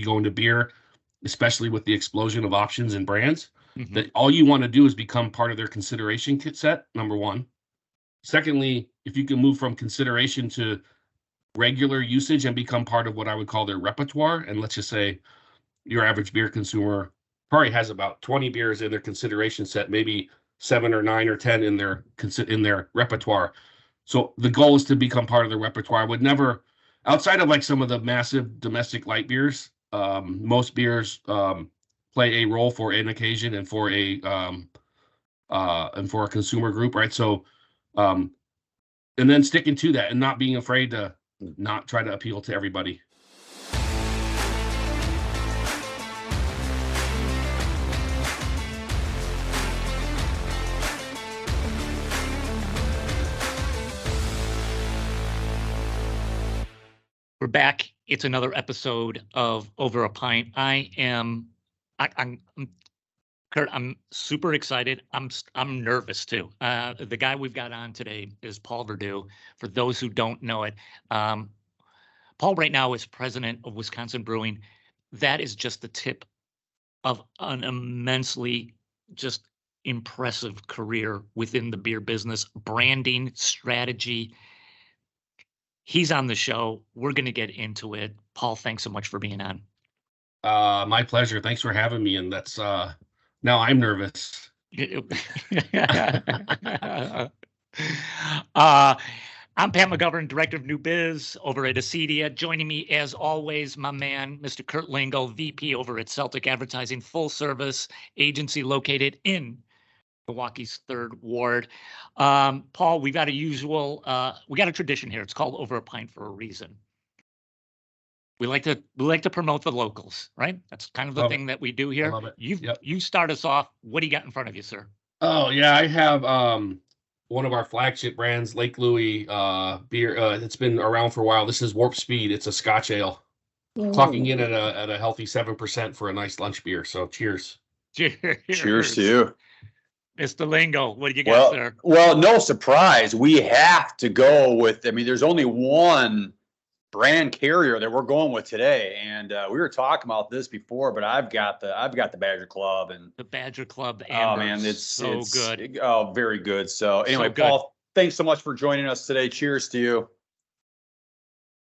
go into beer, especially with the explosion of options and brands, Mm-hmm. that all you want to do is become part of their consideration kit set, number one. Secondly, if you can move from consideration to regular usage and become part of what I would call their repertoire, and let's just say your average beer consumer probably has about 20 beers in their consideration set, maybe 7 or 9 or 10 in their repertoire. So the goal is to become part of the repertoire. I would never, outside of like some of the massive domestic light beers, most beers play a role for an occasion and for a consumer group, right? So, and then sticking to that and not being afraid to not try to appeal to everybody. We're back. It's another episode of Over a Pint. I'm Kurt. I'm super excited. I'm nervous too. The guy we've got on today is Paul Verdu. For those who don't know it, Paul right now is president of Wisconsin Brewing. That is just the tip of an immensely just impressive career within the beer business, branding, strategy. He's on the show. We're going to get into it. Paul, thanks so much for being on. My pleasure. Thanks for having me. And that's now I'm nervous. I'm Pat McGovern, Director of New Biz over at Acedia. Joining me, as always, my man, Mr. Kurt Lingo, VP over at Celtic Advertising, full service agency located in Milwaukee's 3rd Ward. Paul, we got a tradition here. It's called Over a Pint for a reason. We like to promote the locals, right? That's kind of the thing that we do here. I love it. You start us off. What do you got in front of you, sir? Oh yeah, I have one of our flagship brands, Lake Louis beer. It's been around for a while. This is Warp Speed. It's a Scotch ale, clocking in at a healthy 7% for a nice lunch beer. So cheers. Cheers to you. Mr. Lingo, what do you got, sir? Well, no surprise. We have to go with, there's only one brand carrier that we're going with today. And we were talking about this before, but I've got the Badger Club. And the Badger Club. Oh, man, it's good. Oh, very good. So anyway, Paul, thanks so much for joining us today. Cheers to you.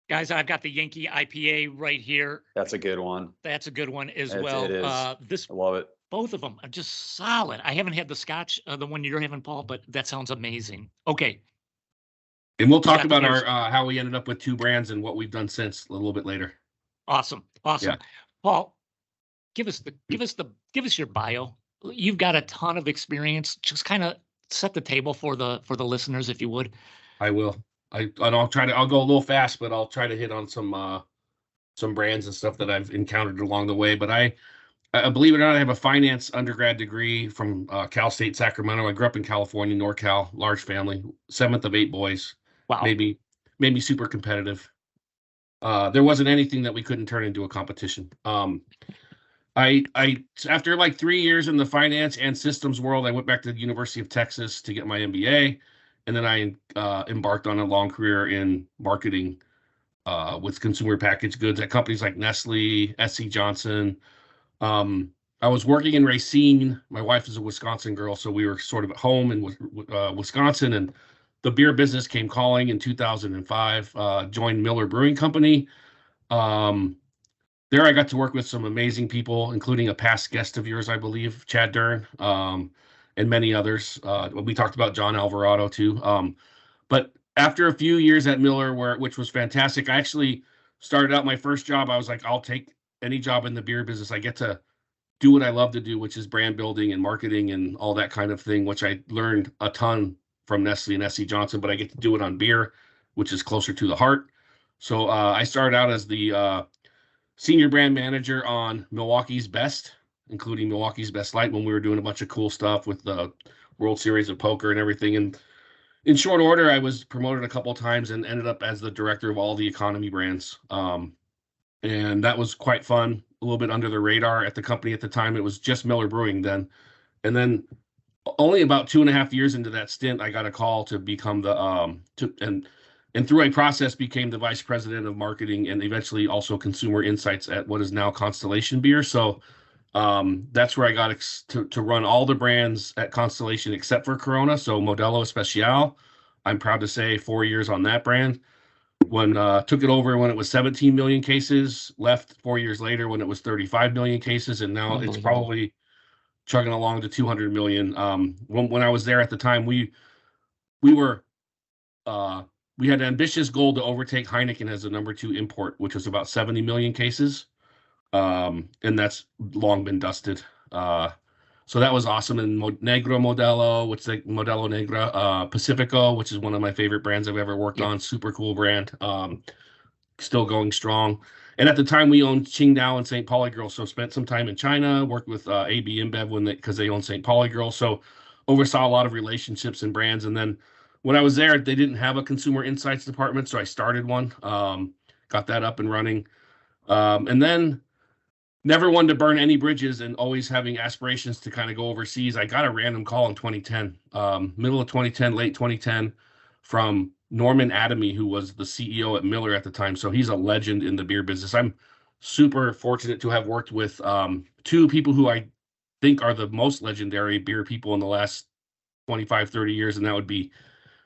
Guys, I've got the Yankee IPA right here. That's a good one. That's a good one as well. It is. I love it. Both of them are just solid. I haven't had the Scotch, the one you're having, Paul, but that sounds amazing. Okay. And we'll talk about our how we ended up with 2 brands and what we've done since a little bit later. Awesome. Yeah. Paul, give us your bio. You've got a ton of experience. Just kind of set the table for the listeners, if you would. I will. I'll go a little fast, but I'll try to hit on some brands and stuff that I've encountered along the way. But I believe it or not, I have a finance undergrad degree from Cal State Sacramento. I grew up in California, NorCal, large family, 7th of 8 boys. Wow. Made me super competitive. There wasn't anything that we couldn't turn into a competition. I after like 3 years in the finance and systems world, I went back to the University of Texas to get my MBA, and then I embarked on a long career in marketing with consumer packaged goods at companies like Nestle, SC Johnson. I was working in Racine. My wife is a Wisconsin girl, so we were sort of at home in Wisconsin, and the beer business came calling in 2005. Joined Miller Brewing Company. There I got to work with some amazing people, including a past guest of yours, I believe, Chad Dern, and many others. We talked about John Alvarado too. But after a few years at Miller, which was fantastic, I actually started out my first job. I was like, I'll take any job in the beer business. I get to do what I love to do, which is brand building and marketing and all that kind of thing, which I learned a ton from Nestle and SC Johnson, but I get to do it on beer, which is closer to the heart. So I started out as the senior brand manager on Milwaukee's Best, including Milwaukee's Best Light, when we were doing a bunch of cool stuff with the World Series of Poker and everything. And in short order, I was promoted a couple of times and ended up as the director of all the economy brands. And that was quite fun, a little bit under the radar at the company at the time. It was just Miller Brewing then. And then only about 2.5 years into that stint, I got a call to become and and through a process became the vice president of marketing and eventually also consumer insights at what is now Constellation Beer. So that's where I got to run all the brands at Constellation except for Corona. So Modelo Especial, I'm proud to say 4 years on that brand. When took it over when it was 17 million cases, left 4 years later when it was 35 million cases, and now it's probably chugging along to 200 million. When I was there at the time, we were we had an ambitious goal to overtake Heineken as the number 2 import, which was about 70 million cases. And that's long been dusted. So that was awesome. And Negro Modelo, which is like Modelo Negra, Pacifico, which is one of my favorite brands I've ever worked on. Super cool brand. Still going strong. And at the time, we owned Qingdao and St. Pauli Girl. So spent some time in China, worked with AB InBev because they owned St. Pauli Girl. So oversaw a lot of relationships and brands. And then when I was there, they didn't have a consumer insights department. So I started one, got that up and running. And then never wanted to burn any bridges and always having aspirations to kind of go overseas. I got a random call in 2010, middle of 2010, late 2010, from Norman Adamy, who was the CEO at Miller at the time. So he's a legend in the beer business. I'm super fortunate to have worked with 2 people who I think are the most legendary beer people in the last 25, 30 years. And that would be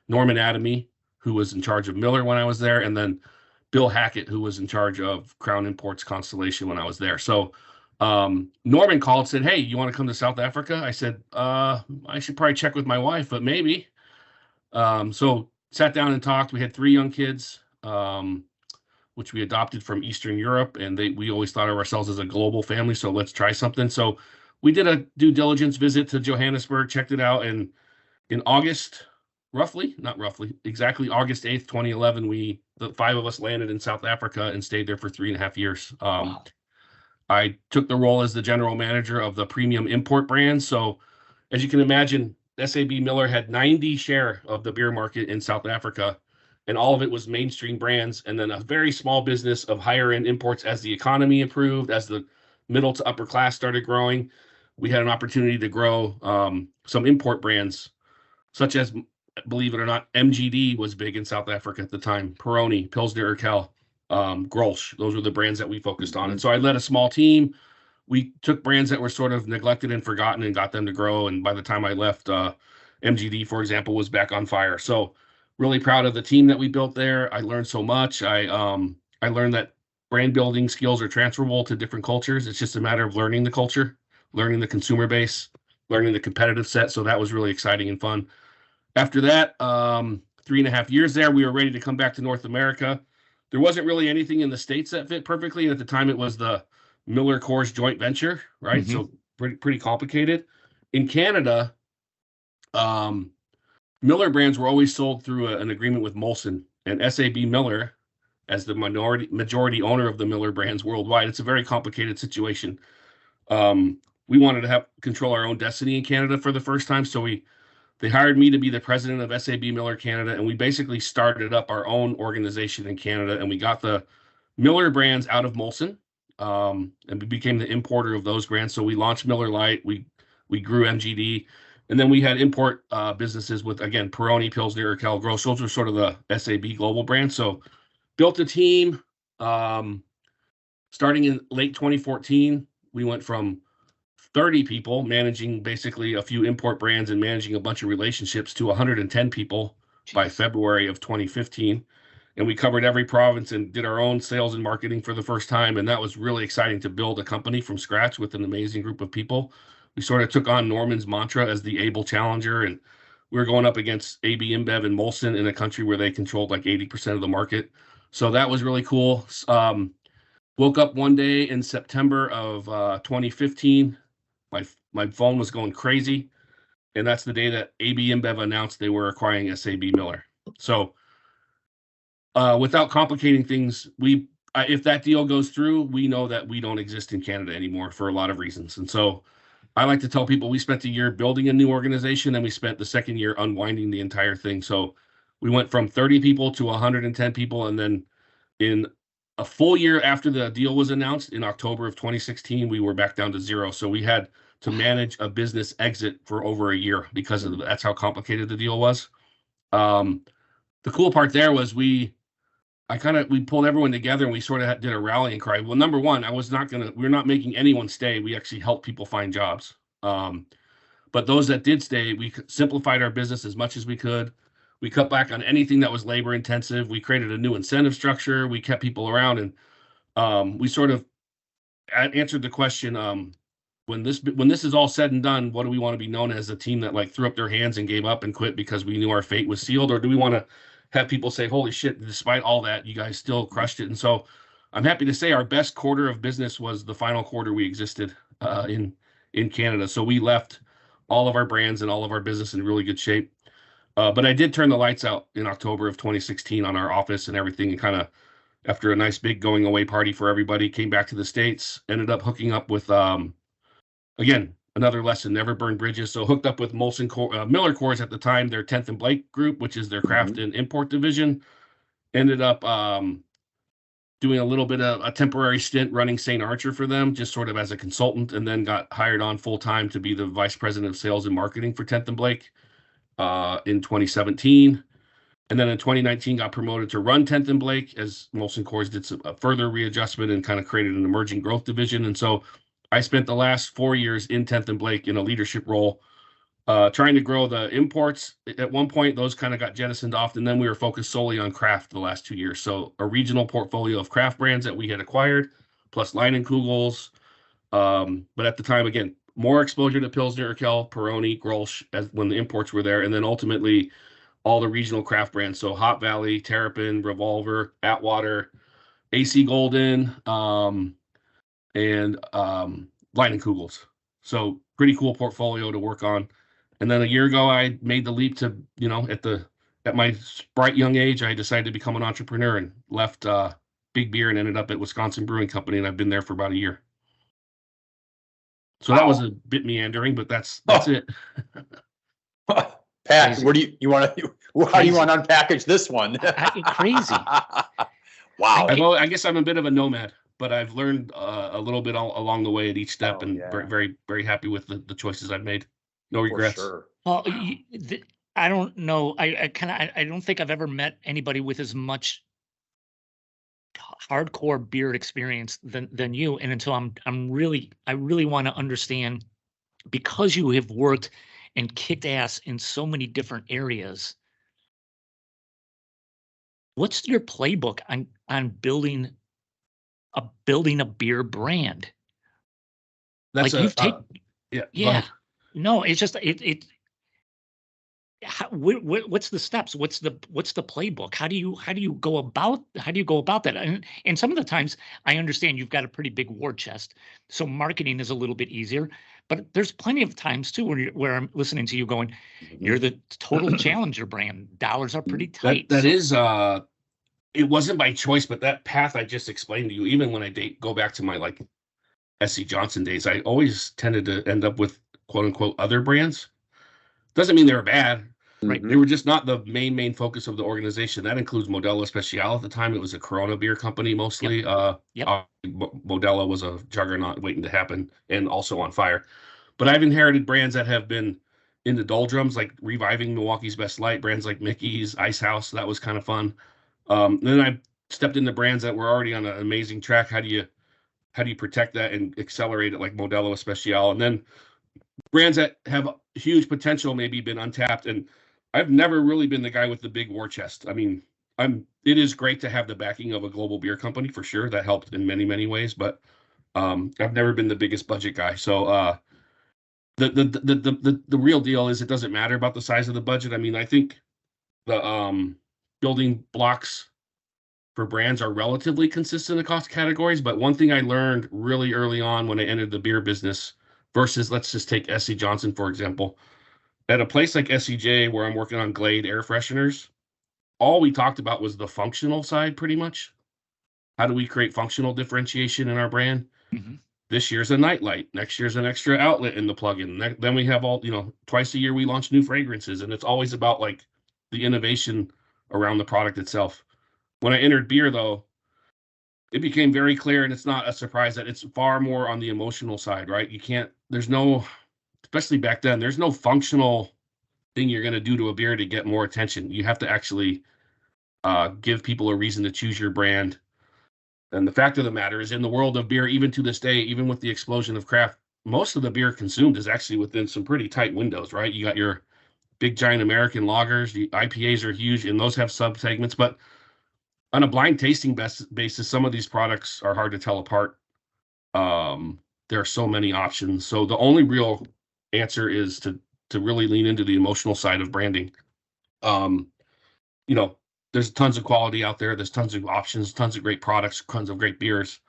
Norman Adamy, who was in charge of Miller when I was there, and then Bill Hackett, who was in charge of Crown Imports Constellation when I was there. So Norman called, said, "Hey, you want to come to South Africa?" I said, I should probably check with my wife, but maybe. So sat down and talked. We had 3 young kids, which we adopted from Eastern Europe, and we always thought of ourselves as a global family, so let's try something. So we did a due diligence visit to Johannesburg, checked it out, and in August, exactly August 8th, 2011, the 5 of us landed in South Africa and stayed there for 3.5 years. Wow. I took the role as the general manager of the premium import brand. So as you can imagine, SABMiller had 90 share of the beer market in South Africa, and all of it was mainstream brands, and then a very small business of higher end imports. As the economy improved, as the middle to upper class started growing, we had an opportunity to grow some import brands, such as, believe it or not, MGD was big in South Africa at the time. Peroni, Pilsner Urquell, Grolsch. Those were the brands that we focused on. And so I led a small team. We took brands that were sort of neglected and forgotten and got them to grow. And by the time I left, MGD, for example, was back on fire. So really proud of the team that we built there. I learned so much. I learned that brand building skills are transferable to different cultures. It's just a matter of learning the culture, learning the consumer base, learning the competitive set. So that was really exciting and fun. After that, 3.5 years there, we were ready to come back to North America. There wasn't really anything in the States that fit perfectly. At the time, it was the Miller Coors joint venture, right? So pretty complicated. In Canada, Miller brands were always sold through an agreement with Molson, and SABMiller, as the majority owner of the Miller brands worldwide, it's a very complicated situation. We wanted to control our own destiny in Canada for the first time, so they hired me to be the president of SABMiller Canada, and we basically started up our own organization in Canada, and we got the Miller brands out of Molson, and we became the importer of those brands. So we launched Miller Lite, we grew MGD, and then we had import businesses with, again, Peroni, Pilsner, Urquell, Grolsch. Those were sort of the SAB global brands. So built a team. Starting in late 2014, we went from 30 people managing basically a few import brands and managing a bunch of relationships to 110 people by February of 2015. And we covered every province and did our own sales and marketing for the first time. And that was really exciting to build a company from scratch with an amazing group of people. We sort of took on Norman's mantra as the able challenger. And we were going up against AB InBev and Molson in a country where they controlled like 80% of the market. So that was really cool. Woke up one day in September of 2015. My phone was going crazy, and that's the day that AB InBev announced they were acquiring SABMiller. So without complicating things, if that deal goes through, we know that we don't exist in Canada anymore for a lot of reasons. And so I like to tell people we spent a year building a new organization, and we spent the second year unwinding the entire thing. So we went from 30 people to 110 people, and then in a full year after the deal was announced in October of 2016, we were back down to 0. So we had to manage a business exit for over a year because of that's how complicated the deal was. the cool part there was we pulled everyone together and we sort of did a rallying cry. Well, number one, we're not making anyone stay. We actually helped people find jobs. But those that did stay, we simplified our business as much as we could. We cut back on anything that was labor intensive. We created a new incentive structure. We kept people around, and we sort of answered the question, when this is all said and done, what do we want to be known as? A team that like threw up their hands and gave up and quit because we knew our fate was sealed, or do we want to have people say, holy shit, despite all that, you guys still crushed it? And so I'm happy to say our best quarter of business was the final quarter we existed in Canada. So we left all of our brands and all of our business in really good shape. But I did turn the lights out in October of 2016 on our office and everything, and kind of after a nice big going away party for everybody, came back to the States, ended up hooking up with, again, another lesson, never burn bridges. So hooked up with Miller Coors at the time, their 10th and Blake group, which is their craft and import division. Ended up doing a little bit of a temporary stint running St. Archer for them, just sort of as a consultant, and then got hired on full time to be the vice president of sales and marketing for 10th and Blake in 2017. And then in 2019 got promoted to run 10th and Blake as Molson Coors did a further readjustment and kind of created an emerging growth division. And so I spent the last 4 years in 10th and Blake in a leadership role, trying to grow the imports. At one point, those kind of got jettisoned off, and then we were focused solely on craft the last 2 years. So a regional portfolio of craft brands that we had acquired, plus Leinenkugels. But at the time, again, more exposure to Pilsner, Urquell, Peroni, Grolsch when the imports were there, and then ultimately all the regional craft brands. So Hot Valley, Terrapin, Revolver, Atwater, AC Golden, and Leinenkugels. So pretty cool portfolio to work on. And then a year ago, I made the leap to, at my bright young age, I decided to become an entrepreneur and left Big Beer and ended up at Wisconsin Brewing Company, and I've been there for about a year. So that was a bit meandering, but that's it. Pat, how do you want to unpackage this one? Crazy. Wow. I guess I'm a bit of a nomad, but I've learned a little bit along the way at each step, and very, very, very happy with the choices I've made. No regrets. Sure. Well, I don't know. I don't think I've ever met anybody with as much hardcore beer experience than you. And until I really want to understand, because you have worked and kicked ass in so many different areas, what's your playbook on building a beer brand? That's like yeah. No, it's just what's the steps? What's the playbook? How do you go about that? And some of the times I understand you've got a pretty big war chest, so marketing is a little bit easier. But there's plenty of times too where I'm listening to you going, you're the total challenger brand. Dollars are pretty tight. That is it wasn't by choice, but that path I just explained to you, even when I go back to my like SC Johnson days, I always tended to end up with quote unquote other brands. Doesn't mean they were bad. Right. They were just not the main focus of the organization. That includes Modelo Especial. At the time, it was a Corona beer company mostly. Modelo was a juggernaut waiting to happen and also on fire. But I've inherited brands that have been in the doldrums, like reviving Milwaukee's Best Light, brands like Mickey's, Ice House. That was kind of fun. Then I stepped into brands that were already on an amazing track. How do you protect that and accelerate it, like Modelo Especial? And then brands that have huge potential, maybe been untapped. And I've never really been the guy with the big war chest. I mean, it is great to have the backing of a global beer company for sure. That helped in many, many ways, but I've never been the biggest budget guy. So the real deal is it doesn't matter about the size of the budget. I mean, I think the building blocks for brands are relatively consistent across categories. But one thing I learned really early on when I entered the beer business versus, let's just take SC Johnson, for example. At a place like SCJ, where I'm working on Glade air fresheners, all we talked about was the functional side pretty much. How do we create functional differentiation in our brand? Mm-hmm. This year's a nightlight. Next year's an extra outlet in the plugin. Then we have twice a year we launch new fragrances, and it's always about like the innovation around the product itself. When I entered beer, though, it became very clear, and it's not a surprise that it's far more on the emotional side, right? Especially back then, there's no functional thing you're going to do to a beer to get more attention. You have to actually give people a reason to choose your brand. And the fact of the matter is, in the world of beer, even to this day, even with the explosion of craft, most of the beer consumed is actually within some pretty tight windows, right? You got your big giant American lagers, the IPAs are huge, and those have sub segments. But on a blind tasting basis, some of these products are hard to tell apart. There are so many options. So the only real answer is to really lean into the emotional side of branding. You know, there's tons of quality out there. There's tons of options, tons of great products, tons of great beers.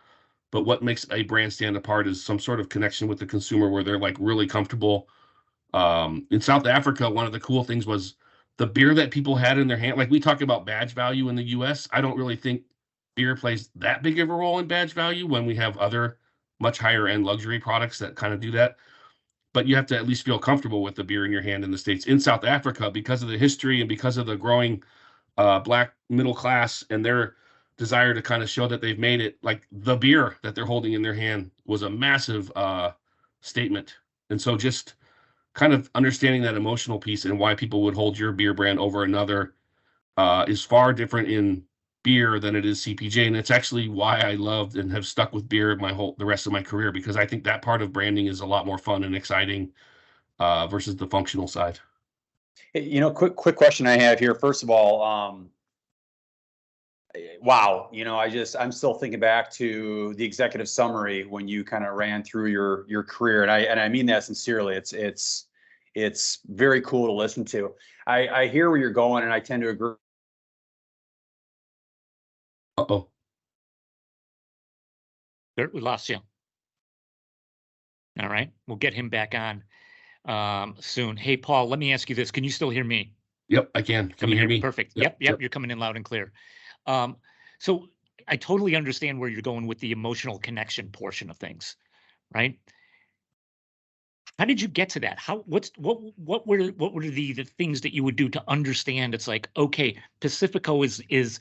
But what makes a brand stand apart is some sort of connection with the consumer where they're like really comfortable. In South Africa, one of the cool things was the beer that people had in their hand. Like we talk about badge value in the US. I don't really think beer plays that big of a role in badge value when we have other much higher end luxury products that kind of do that. But you have to at least feel comfortable with the beer in your hand in the States. In South Africa, because of the history and because of the growing Black middle class and their desire to kind of show that they've made it, like the beer that they're holding in their hand was a massive statement. And so just kind of understanding that emotional piece and why people would hold your beer brand over another is far different in beer than it is CPG. And it's actually why I loved and have stuck with beer the rest of my career, because I think that part of branding is a lot more fun and exciting versus the functional side. You know, quick question I have here. First of all, wow, you know, I'm still thinking back to the executive summary when you kind of ran through your career, and I mean that sincerely. It's very cool to listen to. I hear where you're going, and I tend to agree. Uh-oh. Kurt, we lost you. All right, we'll get him back on soon. Hey, Paul, let me ask you this. Can you still hear me? Yep, I can. Can you hear me? Perfect. Yep. You're coming in loud and clear. So I totally understand where you're going with the emotional connection portion of things, right? How did you get to that? What were the things that you would do to understand it's like, okay, Pacifico is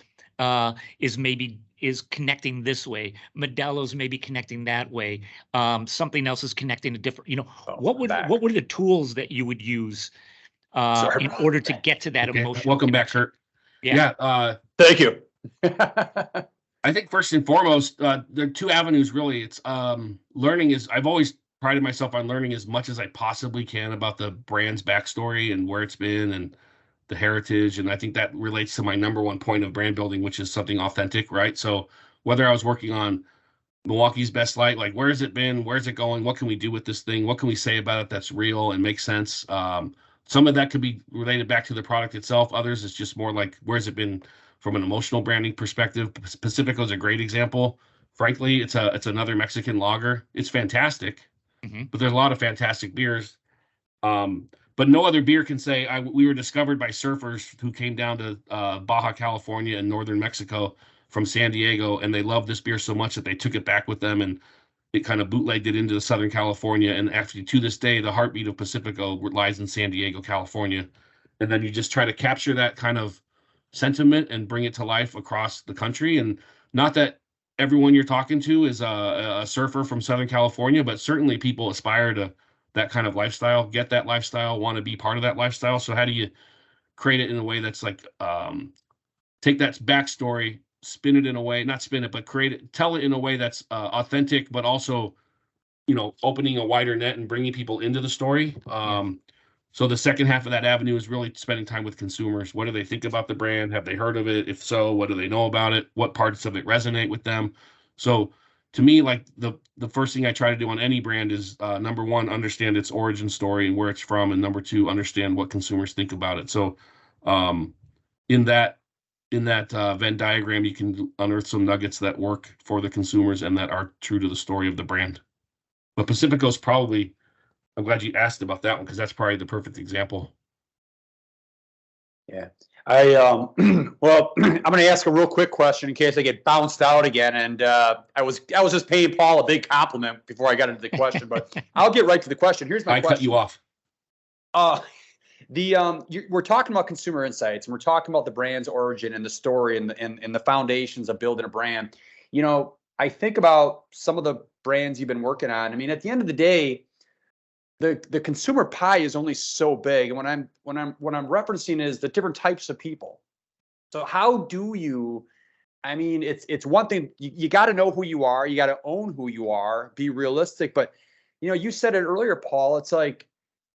connecting this way, Modelo's maybe connecting that way, something else is connecting a different, you know, what were the tools that you would use in order to get to that emotional Welcome connection? back, Kurt. Yeah. Thank you. I think first and foremost, there are two avenues really. It's learning I've always prided myself on learning as much as I possibly can about the brand's backstory and where it's been and the heritage. And I think that relates to my number one point of brand building, which is something authentic, right? So whether I was working on Milwaukee's Best Light, like where has it been? Where's it going? What can we do with this thing? What can we say about it that's real and makes sense? Some of that could be related back to the product itself. Others is just more like, where's it been from an emotional branding perspective? Pacifico is a great example. Frankly, it's another Mexican lager. It's fantastic, but there's a lot of fantastic beers. But no other beer can say we were discovered by surfers who came down to Baja California and northern Mexico from San Diego, and they loved this beer so much that they took it back with them and it kind of bootlegged it into Southern California. And actually, to this day, the heartbeat of Pacifico lies in San Diego, California. And then you just try to capture that kind of sentiment and bring it to life across the country. And not that everyone you're talking to is a surfer from Southern California, but certainly people aspire to that kind of lifestyle, get that lifestyle, want to be part of that lifestyle. So how do you create it in a way that's like, take that backstory, spin it in a way, not spin it, but tell it in a way that's authentic, but also, you know, opening a wider net and bringing people into the story. So the second half of that avenue is really spending time with consumers. What do they think about the brand? Have they heard of it? If so, what do they know about it? What parts of it resonate with them? So to me, like the first thing I try to do on any brand is number one, understand its origin story and where it's from, and number two, understand what consumers think about it. So in that Venn diagram, you can unearth some nuggets that work for the consumers and that are true to the story of the brand. But Pacifico's probably, I'm glad you asked about that one, because that's probably the perfect example. Yeah. Well, I'm going to ask a real quick question in case I get bounced out again. And I was just paying Paul a big compliment before I got into the question, but I'll get right to the question. Here's my question. I cut you off. We're talking about consumer insights, and we're talking about the brand's origin and the story and the foundations of building a brand. You know, I think about some of the brands you've been working on. I mean, at the end of the day, the consumer pie is only so big. And when I'm referencing is the different types of people. So how do you, I mean, it's one thing, you got to know who you are, you got to own who you are, be realistic. But, you said it earlier, Paul, it's like,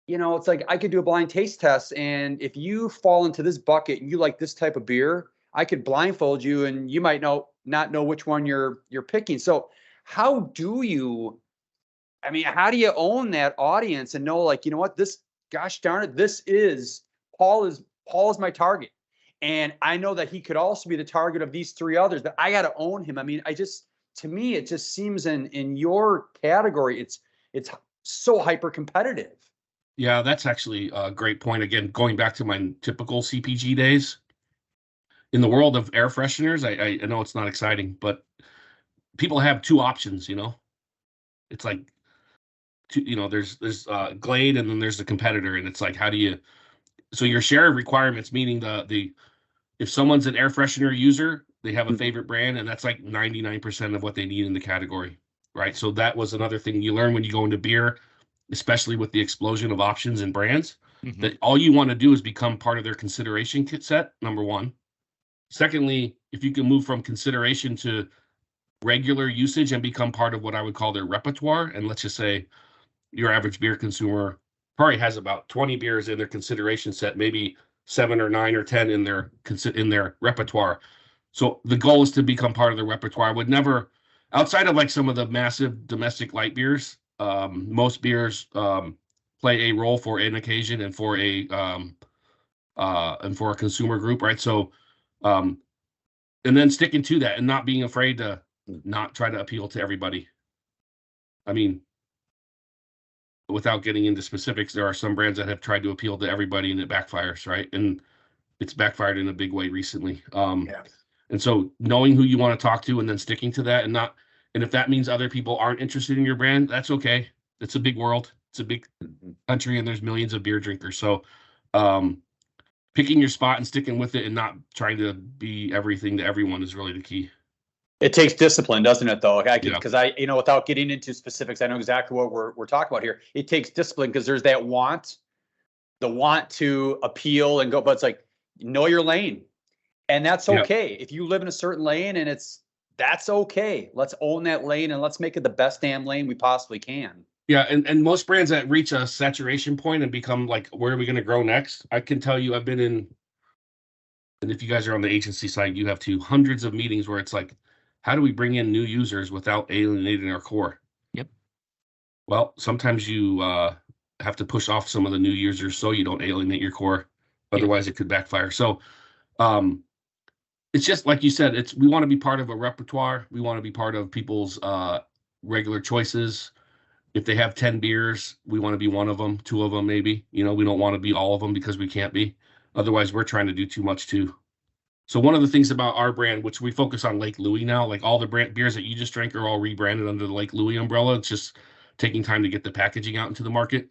it's like I could do a blind taste test, and if you fall into this bucket and you like this type of beer, I could blindfold you and you might not know which one you're picking. So how do you, I mean, how do you own that audience and know, like, what, this, gosh darn it, Paul is my target. And I know that he could also be the target of these three others, but I got to own him. I mean, to me, it just seems in your category, it's so hyper competitive. Yeah, that's actually a great point. Again, going back to my typical CPG days, in the world of air fresheners, I know it's not exciting, but people have two options, It's like, there's Glade, and then there's the competitor, and it's like, how do you, so your share of requirements, meaning if someone's an air freshener user, they have a favorite brand, and that's like 99% of what they need in the category, right? So that was another thing you learn when you go into beer, especially with the explosion of options and brands, that all you want to do is become part of their consideration kit set, number one. Secondly, if you can move from consideration to regular usage and become part of what I would call their repertoire, and let's just say your average beer consumer probably has about 20 beers in their consideration set, maybe 7 or 9 or 10 in their repertoire. So the goal is to become part of the repertoire. I would never, outside of like some of the massive domestic light beers, most beers play a role for an occasion and for a consumer group, right? So, and then sticking to that and not being afraid to not try to appeal to everybody. I mean, without getting into specifics, there are some brands that have tried to appeal to everybody and it backfires, right? And it's backfired in a big way recently. And so knowing who you want to talk to and then sticking to that, and if that means other people aren't interested in your brand, that's okay. It's a big world. It's a big country, and there's millions of beer drinkers. So picking your spot and sticking with it and not trying to be everything to everyone is really the key. It takes discipline, doesn't it, though? Because without getting into specifics, I know exactly what we're talking about here. It takes discipline because there's that the want to appeal and go, but it's like, know your lane. And that's okay. If you live in a certain lane and that's okay. Let's own that lane and let's make it the best damn lane we possibly can. Yeah, and most brands that reach a saturation point and become like, where are we going to grow next? I can tell you, I've been in, and if you guys are on the agency side, you have hundreds of meetings where it's like, how do we bring in new users without alienating our core? Yep. Well, sometimes you have to push off some of the new users so you don't alienate your core. Otherwise, it could backfire. So it's just like you said, we want to be part of a repertoire. We want to be part of people's regular choices. If they have 10 beers, we want to be one of them, 2 of them maybe. We don't want to be all of them because we can't be. Otherwise, we're trying to do too much too. So one of the things about our brand, which we focus on Lake Louie now, like all the beers that you just drank are all rebranded under the Lake Louie umbrella. It's just taking time to get the packaging out into the market.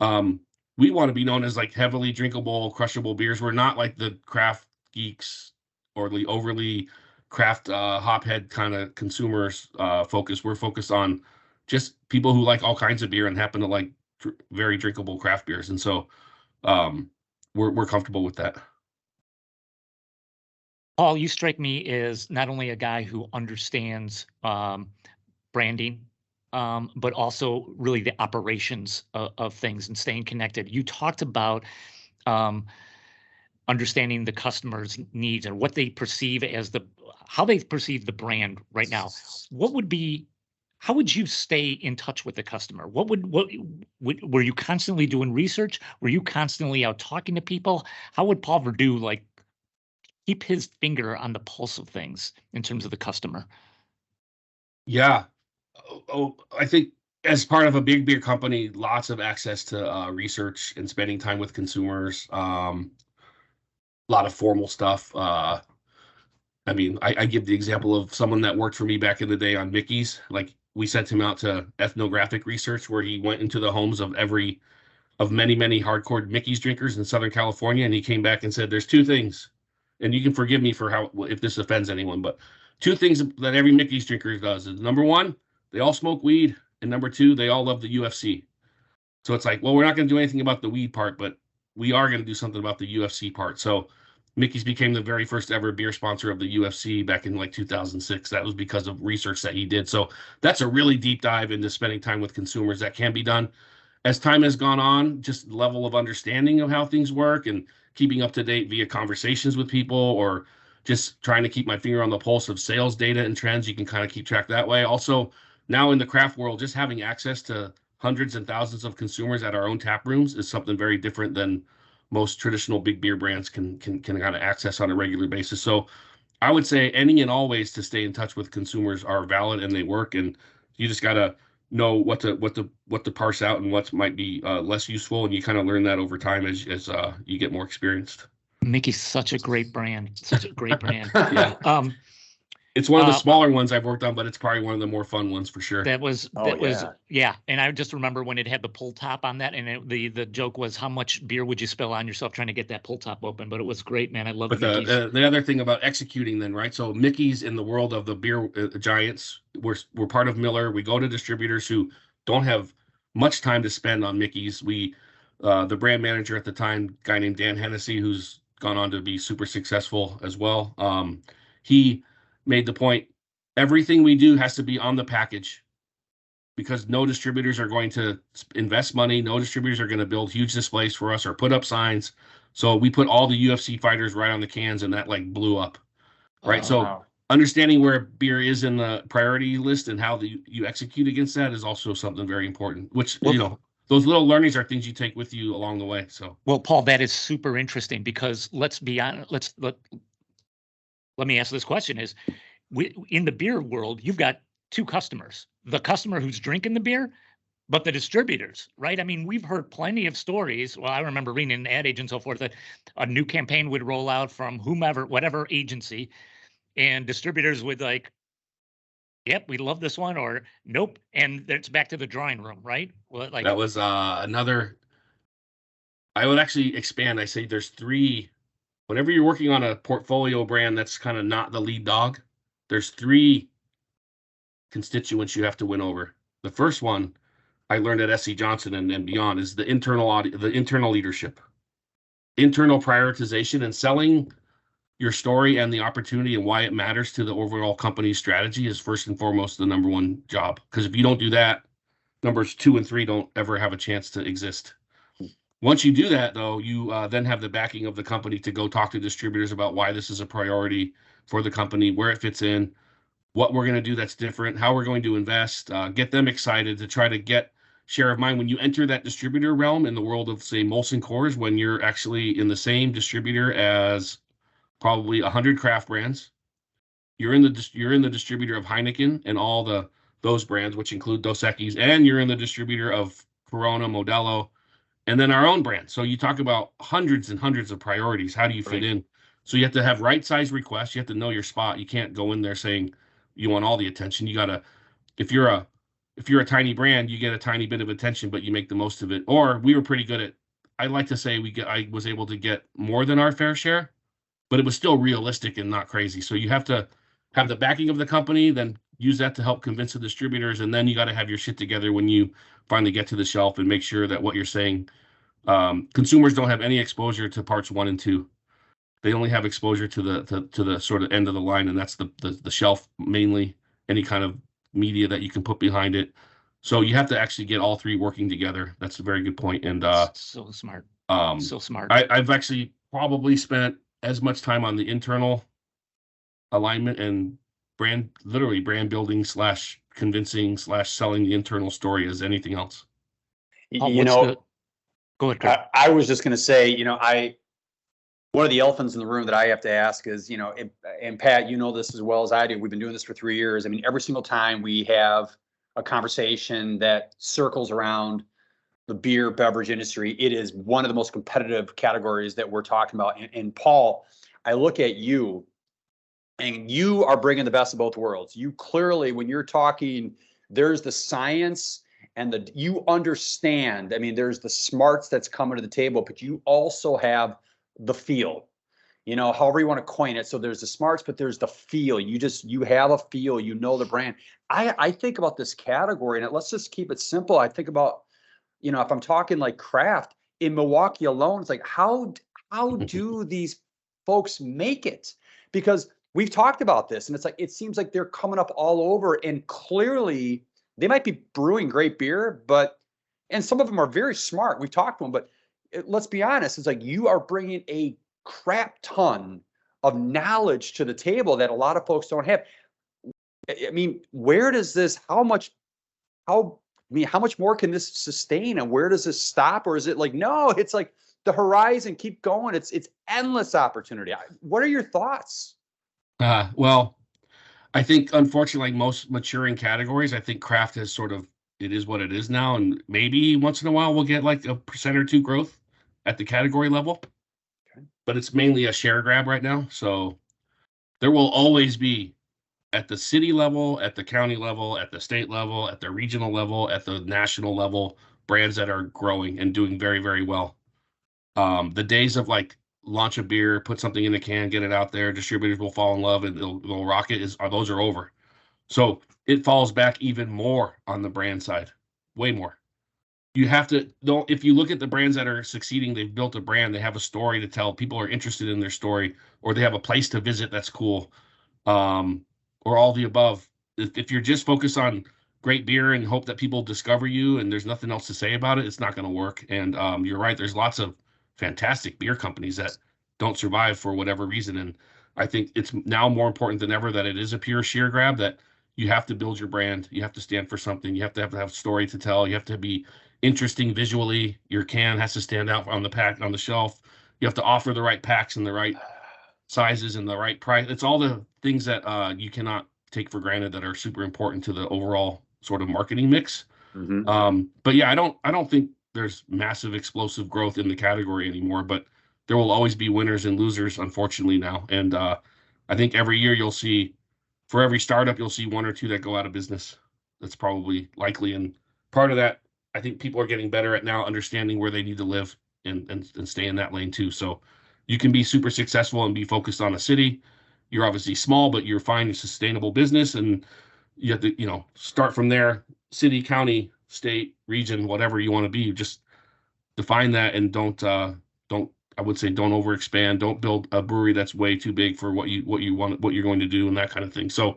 We want to be known as like heavily drinkable, crushable beers. We're not like the craft geeks or the overly craft hophead kind of consumers focus. We're focused on just people who like all kinds of beer and happen to like very drinkable craft beers. And so we're comfortable with that. Paul, you strike me as not only a guy who understands branding, but also really the operations of things and staying connected. You talked about understanding the customer's needs and what they perceive as how they perceive the brand right now. How would you stay in touch with the customer? Were you constantly doing research? Were you constantly out talking to people? How would Paul Verdu keep his finger on the pulse of things in terms of the customer? Yeah. I think as part of a big beer company, lots of access to research and spending time with consumers. A lot of formal stuff. I give the example of someone that worked for me back in the day on Mickey's. Like, we sent him out to ethnographic research where he went into the homes of many, many hardcore Mickey's drinkers in Southern California. And he came back and said, there's 2 things, and you can forgive me for if this offends anyone, but 2 things that every Mickey's drinker does is, number 1, they all smoke weed. And number 2, they all love the UFC. So it's like, well, we're not going to do anything about the weed part, but we are going to do something about the UFC part. So Mickey's became the very first ever beer sponsor of the UFC back in like 2006. That was because of research that he did. So that's a really deep dive into spending time with consumers that can be done. As time has gone on, just level of understanding of how things work and keeping up to date via conversations with people, or just trying to keep my finger on the pulse of sales data and trends. You can kind of keep track that way. Also, now in the craft world, just having access to hundreds and thousands of consumers at our own tap rooms is something very different than most traditional big beer brands can kind of access on a regular basis. So I would say any and all ways to stay in touch with consumers are valid and they work, and you just gotta know what to parse out and what might be less useful, and you kind of learn that over time as you get more experienced. Mickey's such a great brand, such a great brand. Yeah. It's one of the smaller ones I've worked on, but it's probably one of the more fun ones for sure. That was, yeah. And I just remember when it had the pull top on that, and the joke was, how much beer would you spill on yourself trying to get that pull top open? But it was great, man. I love it. The other thing about executing then, right? So Mickey's in the world of the beer giants. We're part of Miller. We go to distributors who don't have much time to spend on Mickey's. The brand manager at the time, a guy named Dan Hennessy, who's gone on to be super successful as well. He made the point, everything we do has to be on the package, because no distributors are going to invest money. No distributors are going to build huge displays for us or put up signs. So we put all the UFC fighters right on the cans, and that like blew up. Right. So understanding where beer is in the priority list and how you execute against that is also something very important, which, those little learnings are things you take with you along the way. So, well, Paul, that is super interesting, because let's be honest, let me ask this question: is in the beer world, you've got two customers, the customer who's drinking the beer, but the distributors, right? I mean, we've heard plenty of stories. Well, I remember reading in an ad age and so forth that a new campaign would roll out from whomever, whatever agency, and distributors would like, yep, we love this one, or nope. And it's back to the drawing room, right? Well, like that was another, I would actually expand. I say there's three. Whenever you're working on a portfolio brand that's kind of not the lead dog, there's three constituents you have to win over. The first one I learned at SC Johnson and beyond is the internal leadership, internal prioritization, and selling your story and the opportunity and why it matters to the overall company's strategy is first and foremost the number one job. Because if you don't do that, numbers 2 and 3 don't ever have a chance to exist. Once you do that, though, you then have the backing of the company to go talk to distributors about why this is a priority for the company, where it fits in, what we're going to do that's different, how we're going to invest, get them excited to try to get share of mind. When you enter that distributor realm in the world of, say, Molson Coors, when you're actually in the same distributor as probably 100 craft brands, you're in the distributor of Heineken and all those brands, which include Dos Equis, and you're in the distributor of Corona, Modelo, and then our own brand. So you talk about hundreds and hundreds of priorities. How do you fit in? So you have to have right size requests. You have to know your spot. You can't go in there saying you want all the attention. You gotta, if you're a tiny brand, you get a tiny bit of attention, but you make the most of it. Or we were pretty good at, I like to say I was able to get more than our fair share, but it was still realistic and not crazy. So you have to have the backing of the company, then use that to help convince the distributors, and then you got to have your shit together when you finally get to the shelf and make sure that what you're saying, consumers don't have any exposure to parts 1 and 2. They only have exposure to the sort of end of the line, and that's the shelf, mainly any kind of media that you can put behind it. So you have to actually get all three working together. That's a very good point. And so smart. So smart. I've actually probably spent as much time on the internal alignment and brand building / convincing / selling the internal story as anything else. Go ahead, Kurt. I was just going to say, one of the elephants in the room that I have to ask is, and Pat, you know this as well as I do. We've been doing this for 3 years. I mean, every single time we have a conversation that circles around the beer beverage industry, it is one of the most competitive categories that we're talking about. And Paul, I look at you, and you are bringing the best of both worlds. You clearly, when you're talking, there's the science and you understand. I mean, there's the smarts that's coming to the table, but you also have the feel, however you want to coin it. So there's the smarts, but there's the feel. You have a feel, the brand. I think about this category, and let's just keep it simple. I think about, if I'm talking like craft in Milwaukee alone, it's like, how do these folks make it? Because we've talked about this, and it's like, it seems like they're coming up all over, and clearly they might be brewing great beer, and some of them are very smart. We've talked to them, but let's be honest, it's like you are bringing a crap ton of knowledge to the table that a lot of folks don't have. I mean, where does this, how much more can this sustain, and where does this stop? Or is it like, no, it's like the horizon, keep going. It's endless opportunity. What are your thoughts? Well, I think unfortunately, like most maturing categories, I think craft has sort of, it is what it is now. And maybe once in a while we'll get like a % or 2 growth at the category level, but it's mainly a share grab right now. So there will always be, at the city level, at the county level, at the state level, at the regional level, at the national level, brands that are growing and doing very, very well. The days of like launch a beer, put something in a can, get it out there, distributors will fall in love and they'll rock it, those are over. So it falls back even more on the brand side, way more. You have to, though, if you look at the brands that are succeeding, they've built a brand, they have a story to tell, people are interested in their story, or they have a place to visit that's cool, or all the above. If you're just focused on great beer and hope that people discover you and there's nothing else to say about it, it's not going to work. And you're right, there's lots of fantastic beer companies that don't survive for whatever reason. And I think it's now more important than ever that it is a pure sheer grab, that you have to build your brand, you have to stand for something, you have to have a story to tell, you have to be interesting visually, your can has to stand out on the pack, on the shelf, you have to offer the right packs and the right sizes and the right price. It's all the things that you cannot take for granted that are super important to the overall sort of marketing mix. But yeah, I don't think there's massive explosive growth in the category anymore, but there will always be winners and losers, unfortunately, now. And I think every year you'll see, for every startup, you'll see 1 or 2 that go out of business. That's probably likely. And part of that, I think people are getting better at now understanding where they need to live and stay in that lane too. So you can be super successful and be focused on a city. You're obviously small, but you're finding a sustainable business, and you have to, start from there. City, county, state, region, whatever you want to be. You just define that, and don't I would say don't overexpand. Don't build a brewery that's way too big for what you want, what you're going to do, and that kind of thing. So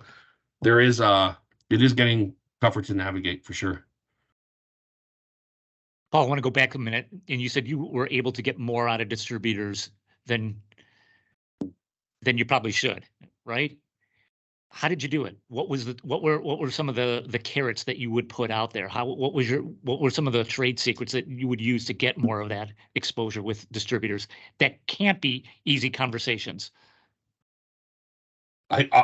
there is it is getting tougher to navigate for sure. Paul, I want to go back a minute, and you said you were able to get more out of distributors than you probably should, right? How did you do it? What were some of the carrots that you would put out there? What were some of the trade secrets that you would use to get more of that exposure with distributors? That can't be easy conversations.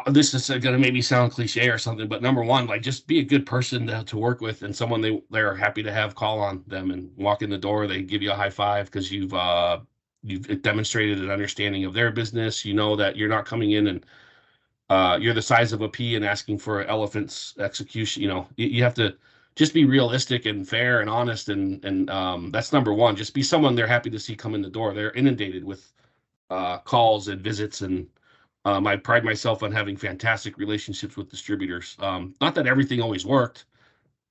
This is going to maybe sound cliche or something, but number one, like, just be a good person to work with, and someone they're happy to have call on them and walk in the door. They give you a high five because you've demonstrated an understanding of their business. You know that you're not coming in and you're the size of a pea and asking for an elephant's execution. You have to just be realistic and fair and honest, and that's number one. Just be someone they're happy to see come in the door. They're inundated with calls and visits, and I pride myself on having fantastic relationships with distributors. Not that everything always worked,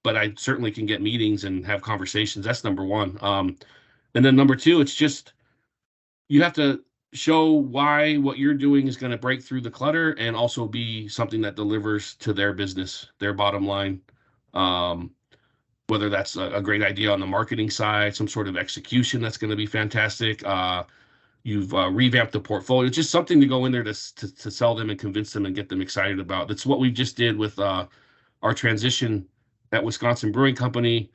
but I certainly can get meetings and have conversations. That's number one. And then number two, it's just, you have to show why what you're doing is going to break through the clutter and also be something that delivers to their business, their bottom line. Whether that's a great idea on the marketing side, some sort of execution that's going to be fantastic. You've revamped the portfolio. It's just something to go in there to sell them and convince them and get them excited about. That's what we just did with our transition at Wisconsin Brewing Company.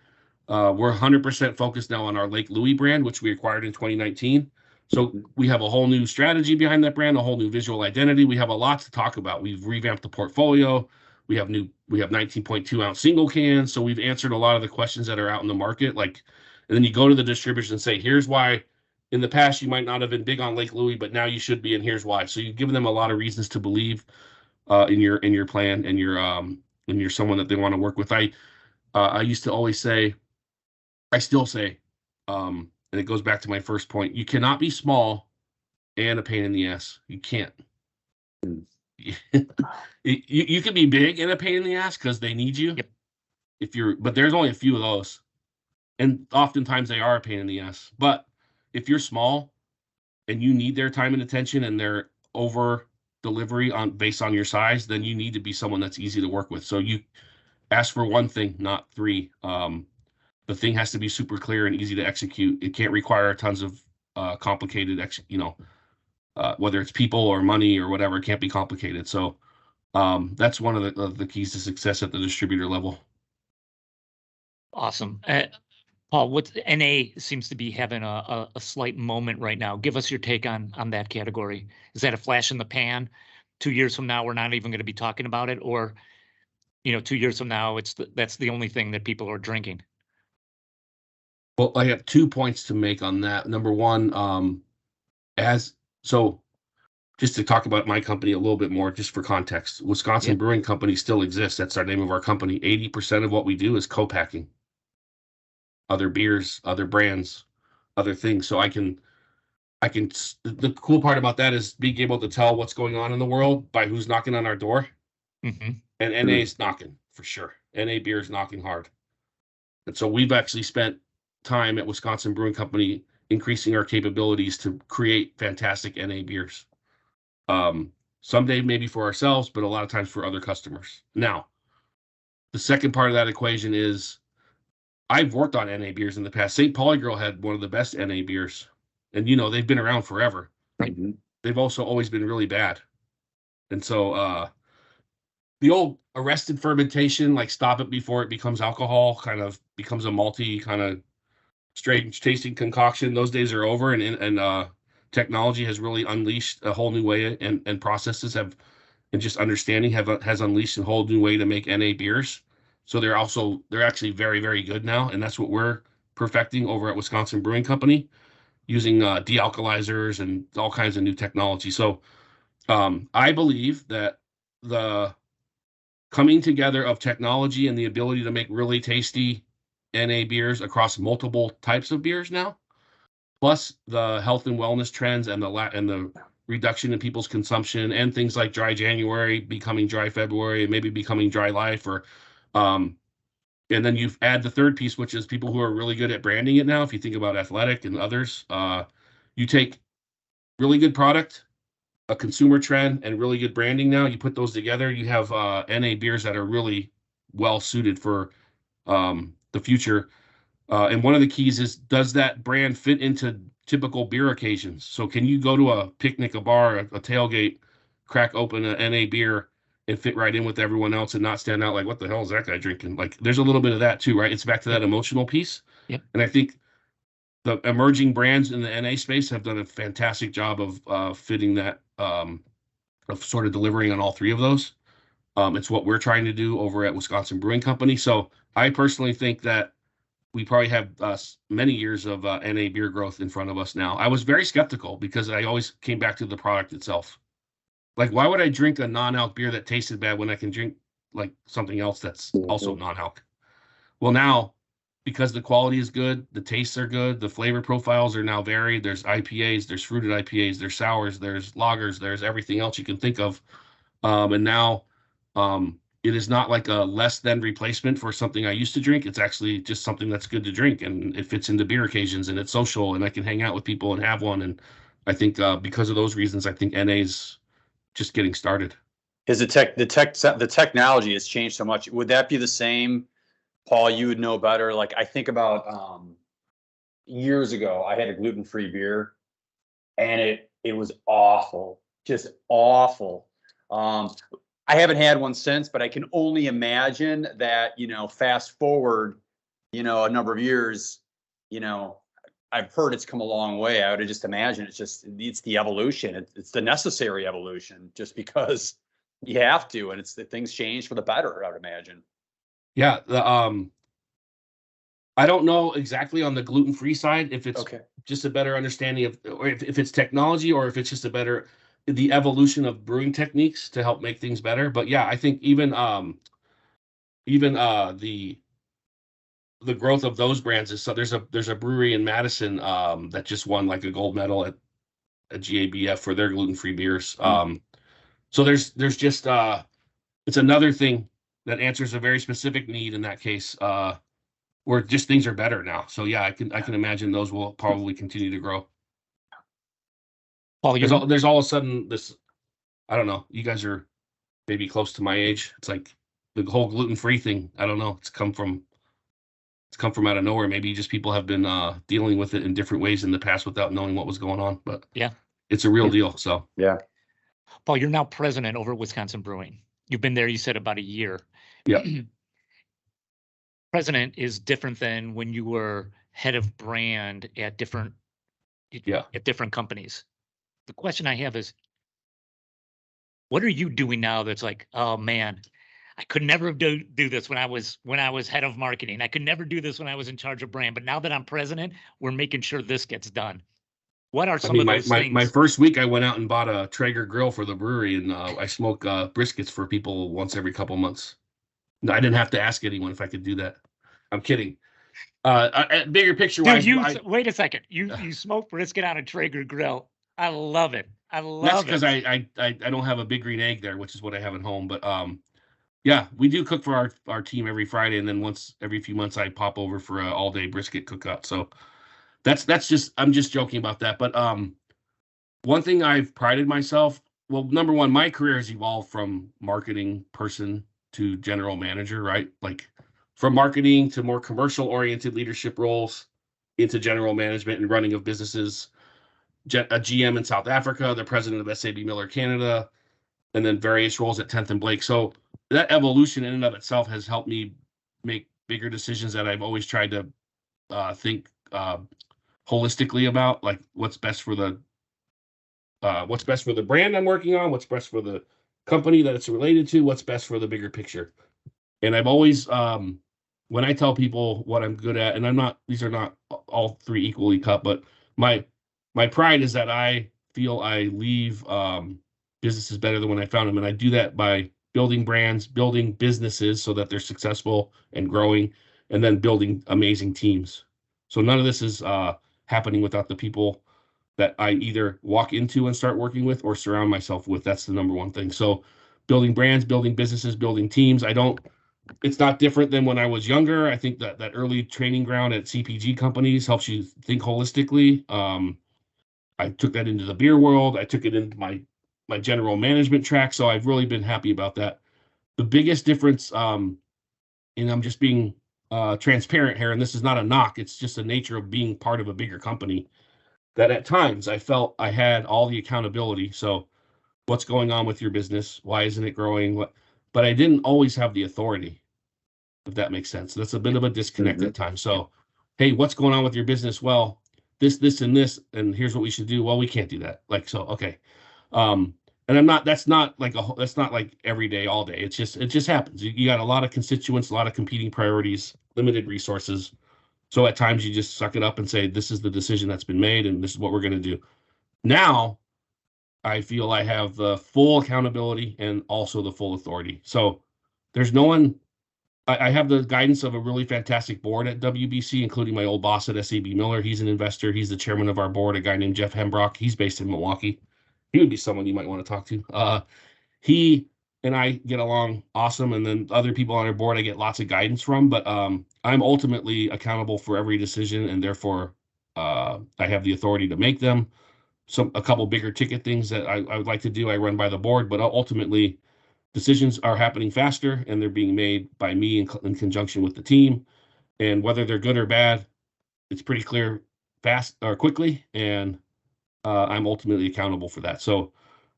We're 100% focused now on our Lake Louis brand, which we acquired in 2019. So we have a whole new strategy behind that brand, a whole new visual identity. We have a lot to talk about. We've revamped the portfolio. We have 19.2 ounce single cans. So we've answered a lot of the questions that are out in the market. And then you go to the distributors and say, here's why in the past you might not have been big on Lake Louis, but now you should be, and here's why. So you've given them a lot of reasons to believe in your plan, and you're someone that they want to work with. I used to always say, I still say, and it goes back to my first point, you cannot be small and a pain in the ass. You can't. You can be big and a pain in the ass because they need you. Yep. But there's only a few of those, and oftentimes they are a pain in the ass. But if you're small and you need their time and attention, and their over delivery on based on your size, then you need to be someone that's easy to work with. So you ask for one thing, not three. The thing has to be super clear and easy to execute. It can't require tons of complicated, whether it's people or money or whatever. It can't be complicated. So that's one of the keys to success at the distributor level. Awesome. Paul, what NA seems to be having a slight moment right now. Give us your take on that category. Is that a flash in the pan? 2 years from now, we're not even going to be talking about it, or 2 years from now, that's the only thing that people are drinking. Well, I have 2 points to make on that. Number one, just to talk about my company a little bit more, just for context, Wisconsin Brewing Company still exists. That's our name of our company. 80% of what we do is co-packing. Other beers, other brands, other things. So the cool part about that is being able to tell what's going on in the world by who's knocking on our door. Mm-hmm. And NA is knocking for sure. NA beer is knocking hard. And so we've actually spent time at Wisconsin Brewing Company increasing our capabilities to create fantastic NA beers. Someday maybe for ourselves, but a lot of times for other customers. Now, the second part of that equation is I've worked on NA beers in the past. St. Pauli Girl had one of the best NA beers, and they've been around forever. Right. They've also always been really bad. And so the old arrested fermentation, like stop it before it becomes alcohol, kind of becomes a malty, kind of strange tasting concoction. Those days are over, and technology has really unleashed a whole new way, and processes and just understanding has unleashed a whole new way to make NA beers. So they're actually very, very good now, and that's what we're perfecting over at Wisconsin Brewing Company, using dealkalizers and all kinds of new technology. So I believe that the coming together of technology and the ability to make really tasty NA beers across multiple types of beers now, plus the health and wellness trends and the reduction in people's consumption, and things like dry January becoming dry February, and maybe becoming dry life, or and then you add the third piece, which is people who are really good at branding it now. If you think about Athletic and others, you take really good product, a consumer trend, and really good branding. Now you put those together, you have NA beers that are really well suited for the future. And one of the keys is, does that brand fit into typical beer occasions? So can you go to a picnic, a bar, a tailgate, crack open a NA beer and fit right in with everyone else and not stand out like, what the hell is that guy drinking? Like, there's a little bit of that too, right? It's back to that emotional piece. Yep. And I think the emerging brands in the NA space have done a fantastic job of fitting that, of sort of delivering on all three of those. It's what we're trying to do over at Wisconsin Brewing Company. So I personally think that we probably have many years of NA beer growth in front of us now. I was very skeptical because I always came back to the product itself. Like, why would I drink a non-alc beer that tasted bad when I can drink like something else that's also non-alc? Well, now, because the quality is good, the tastes are good, the flavor profiles are now varied. There's IPAs, there's fruited IPAs, there's sours, there's lagers, there's everything else you can think of. And now it is not like a less than replacement for something I used to drink. It's actually just something that's good to drink, and it fits into beer occasions, and it's social, and I can hang out with people and have one. And I think because of those reasons, I think NA's just getting started. Is the technology has changed so much? Would that be the same, Paul? You would know better. Like, I think about years ago, I had a gluten-free beer, and it was awful, just awful. I haven't had one since, but I can only imagine that, fast forward, a number of years, I've heard it's come a long way. I would just imagine it's the evolution. It's the necessary evolution, just because you have to, and things change for the better, I would imagine. Yeah. I don't know exactly on the gluten-free side, if it's just a better understanding of, or if it's technology, or if it's just the evolution of brewing techniques to help make things better. But yeah, I think even the growth of those brands is, so there's a brewery in Madison that just won like a gold medal at GABF for their gluten-free beers. So there's just it's another thing that answers a very specific need in that case, where just things are better now. So yeah, I can imagine those will probably continue to grow. Paul, There's all of a sudden this, I don't know, you guys are maybe close to my age. It's like the whole gluten-free thing. I don't know. It's come from out of nowhere. Maybe just people have been dealing with it in different ways in the past without knowing what was going on. But yeah, it's a real deal. So Yeah. Paul, you're now president over Wisconsin Brewing. You've been there, you said, about a year. Yeah. President is different than when you were head of brand at different companies. The question I have is, what are you doing now that's like, oh man, I could never do this when I was head of marketing. I could never do this when I was in charge of brand. But now that I'm president, we're making sure this gets done. What are some of those things? My first week, I went out and bought a Traeger grill for the brewery, and I smoke briskets for people once every couple months. No, I didn't have to ask anyone if I could do that. I'm kidding. Bigger picture wise, wait a second. You smoke brisket on a Traeger grill. I love it. That's because I don't have a big green egg there, which is what I have at home. But yeah, we do cook for our team every Friday, and then once every few months I pop over for an all day brisket cookout. So that's just, I'm just joking about that. But one thing I've prided myself, well, number one, my career has evolved from marketing person to general manager, right? Like from marketing to more commercial oriented leadership roles into general management and running of businesses, a GM in South Africa, the president of SABMiller Canada, and then various roles at 10th and Blake. So that evolution in and of itself has helped me make bigger decisions that I've always tried to think holistically about, like what's best for the brand I'm working on, what's best for the company that it's related to, what's best for the bigger picture. And I've always, when I tell people what I'm good at, and these are not all three equally cut, but my pride is that I feel I leave businesses better than when I found them. And I do that by building brands, building businesses so that they're successful and growing, and then building amazing teams. So none of this is happening without the people that I either walk into and start working with or surround myself with. That's the number one thing. So building brands, building businesses, building teams. It's not different than when I was younger. I think that early training ground at CPG companies helps you think holistically. I took that into the beer world. I took it into my general management track. So I've really been happy about that. The biggest difference, and I'm just being transparent here, and this is not a knock, it's just the nature of being part of a bigger company, that at times I felt I had all the accountability. So what's going on with your business? Why isn't it growing? But I didn't always have the authority, if that makes sense. That's a bit of a disconnect at times. So, hey, what's going on with your business? Well, this, and this, and here's what we should do. Well, we can't do that. Like, so, okay. And that's not like every day, all day. It just happens. You got a lot of constituents, a lot of competing priorities, limited resources. So at times you just suck it up and say, this is the decision that's been made and this is what we're going to do. Now I feel I have the full accountability and also the full authority. So there's no one, I have the guidance of a really fantastic board at WBC, including my old boss at SABMiller. He's an investor. He's the chairman of our board, a guy named Jeff Hembrock. He's based in Milwaukee. He would be someone you might want to talk to. He and I get along awesome. And then other people on our board, I get lots of guidance from, but I'm ultimately accountable for every decision. And therefore I have the authority to make them. A couple bigger ticket things that I would like to do, I run by the board, but ultimately decisions are happening faster and they're being made by me in conjunction with the team. And whether they're good or bad, it's pretty clear fast or quickly. And I'm ultimately accountable for that. So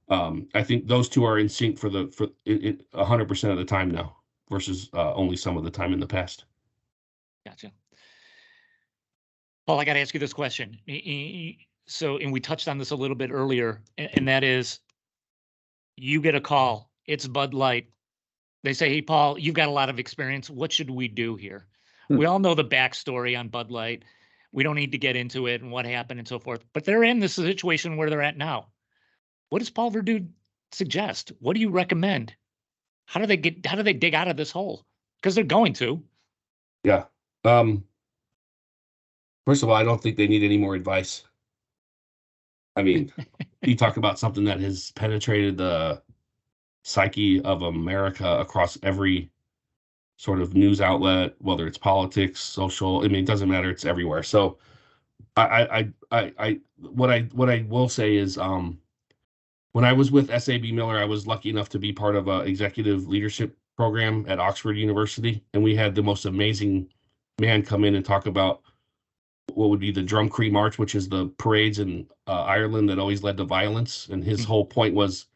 I think those two are in sync for 100% of the time now versus only some of the time in the past. Gotcha. Paul, I got to ask you this question. So, and we touched on this a little bit earlier, and that is, you get a call. It's Bud Light. They say, hey, Paul, you've got a lot of experience. What should we do here? We all know the backstory on Bud Light. We don't need to get into it and what happened and so forth. But they're in this situation where they're at now. What does Paul Verdu suggest? What do you recommend? How do they dig out of this hole? Because they're going to. Yeah. First of all, I don't think they need any more advice. I mean, you talk about something that has penetrated the psyche of America across every sort of news outlet, whether it's politics, social, I mean, it doesn't matter. It's everywhere. So What I will say is, when I was with SABMiller, I was lucky enough to be part of a executive leadership program at Oxford University, and we had the most amazing man come in and talk about what would be the Drum Cree March, which is the parades in Ireland that always led to violence. And his whole point was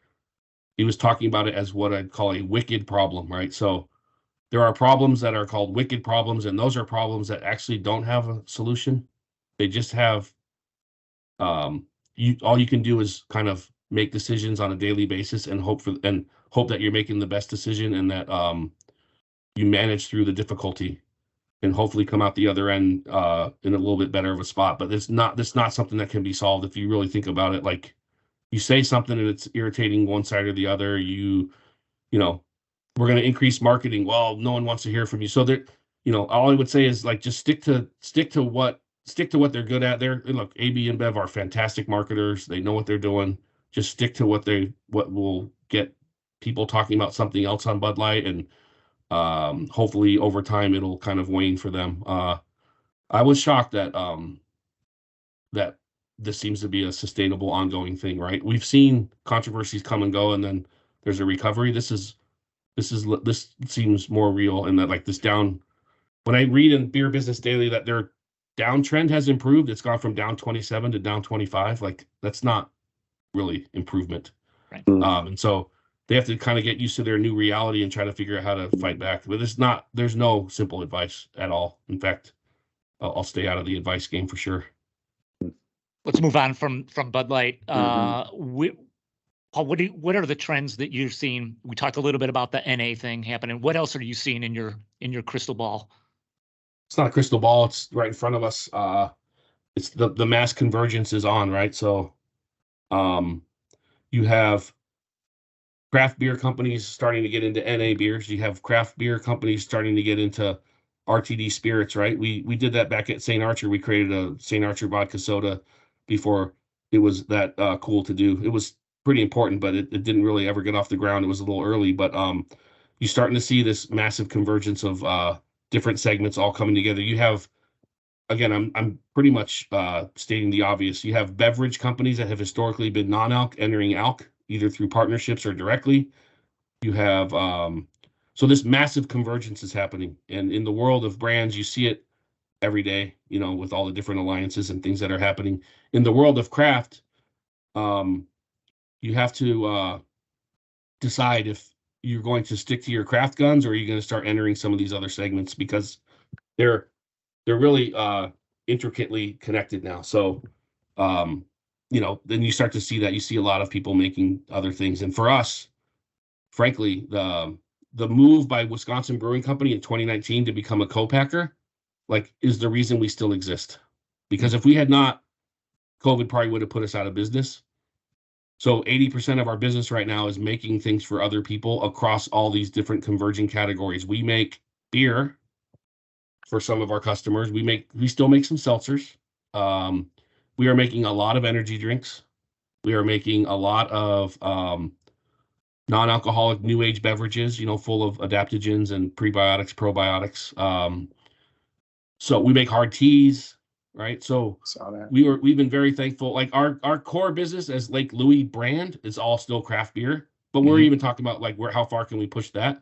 he was talking about it as what I'd call a wicked problem, right? So there are problems that are called wicked problems, and those are problems that actually don't have a solution. They just have all you can do is kind of make decisions on a daily basis and hope that you're making the best decision, and that you manage through the difficulty and hopefully come out the other end in a little bit better of a spot. But it's not something that can be solved if you really think about it. Like, you say something and it's irritating one side or the other, you know, we're going to increase marketing. Well, no one wants to hear from you. So there, all I would say is, like, just stick to what they're good at. Look, AB and Bev are fantastic marketers. They know what they're doing. Just stick to what will get people talking about something else on Bud Light, and hopefully over time it'll kind of wane for them. I was shocked that that this seems to be a sustainable, ongoing thing, right? We've seen controversies come and go, and then there's a recovery. This seems more real, and that, like, this down. When I read in Beer Business Daily that their downtrend has improved, it's gone from down 27 to down 25. Like, that's not really improvement, Right. And so they have to kind of get used to their new reality and try to figure out how to fight back. But there's no simple advice at all. In fact, I'll stay out of the advice game for sure. Let's move on from Bud Light. Paul, what are the trends that you've seen? We talked a little bit about the NA thing happening. What else are you seeing in your crystal ball? It's not a crystal ball. It's right in front of us. It's the mass convergence is on, right? So, you have craft beer companies starting to get into NA beers. You have craft beer companies starting to get into RTD spirits, right? We did that back at St. Archer. We created a St. Archer vodka soda before it was that cool to do. It was pretty important, but it didn't really ever get off the ground. It was a little early, but you're starting to see this massive convergence of different segments all coming together. You have, again, I'm pretty much stating the obvious. You have beverage companies that have historically been non-alc entering alc, either through partnerships or directly. You have so this massive convergence is happening, and in the world of brands, you see it every day, with all the different alliances and things that are happening. In the world of craft, you have to decide if you're going to stick to your craft guns, or are you going to start entering some of these other segments, because they're really intricately connected now. So, then you start to see that you see a lot of people making other things. And for us, frankly, the move by Wisconsin Brewing Company in 2019 to become a co-packer, is the reason we still exist. Because if we had not, COVID probably would have put us out of business. So 80% of our business right now is making things for other people across all these different converging categories. We make beer for some of our customers. We still make some seltzers. We are making a lot of energy drinks. We are making a lot of non-alcoholic new age beverages, full of adaptogens and prebiotics, probiotics. So we make hard teas, right? So we've been very thankful. Like, our core business as Lake Louis brand is all still craft beer, but we're even talking about, like, how far can we push that,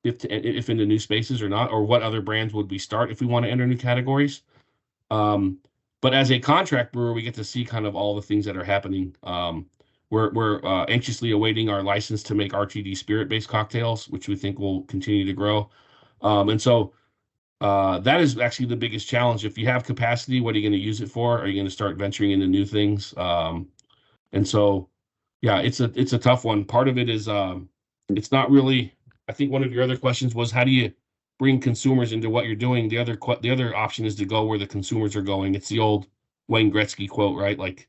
if into new spaces or not, or what other brands would we start if we want to enter new categories. But as a contract brewer, we get to see kind of all the things that are happening. We're anxiously awaiting our license to make RTD spirit-based cocktails, which we think will continue to grow. And so that is actually the biggest challenge. If you have capacity, what are you going to use it for? Are you going to start venturing into new things? And so, yeah, it's a tough one. Part of it is it's not really. I think one of your other questions was, how do you bring consumers into what you're doing? The other option is to go where the consumers are going. It's the old Wayne Gretzky quote, right? Like,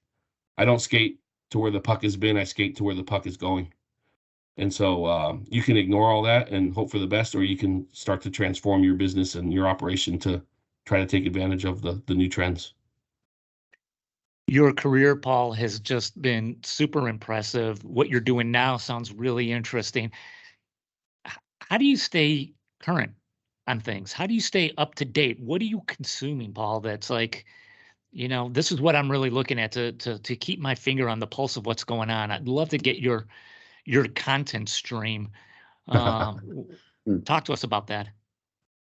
I don't skate to where the puck has been, I skate to where the puck is going. And so you can ignore all that and hope for the best, or you can start to transform your business and your operation to try to take advantage of the new trends. Your career, Paul, has just been super impressive. What you're doing now sounds really interesting. How do you stay current on things? How do you stay up to date? What are you consuming, Paul, that's like, You know, this is what I'm really looking at to keep my finger on the pulse of what's going on. I'd love to get your content stream. Talk to us about that.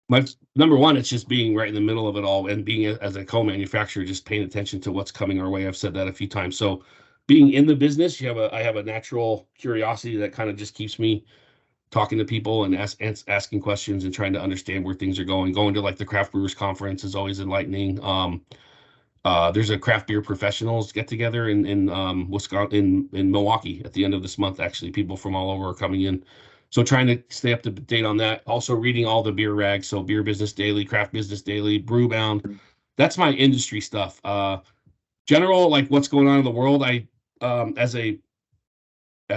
My number one, it's just being right in the middle of it all and being as a co-manufacturer, just paying attention to what's coming our way. I've said that a few times. So being in the business, I have a natural curiosity that kind of just keeps me talking to people and asking questions and trying to understand where things are going. Going to like the Craft Brewers Conference is always enlightening. There's a craft beer professionals get together in Wisconsin, in Milwaukee at the end of this month. Actually, people from all over are coming in. So trying to stay up to date on that. Also reading all the beer rags. So Beer Business Daily, Craft Business Daily, Brewbound. That's my industry stuff. General, like what's going on in the world. I, as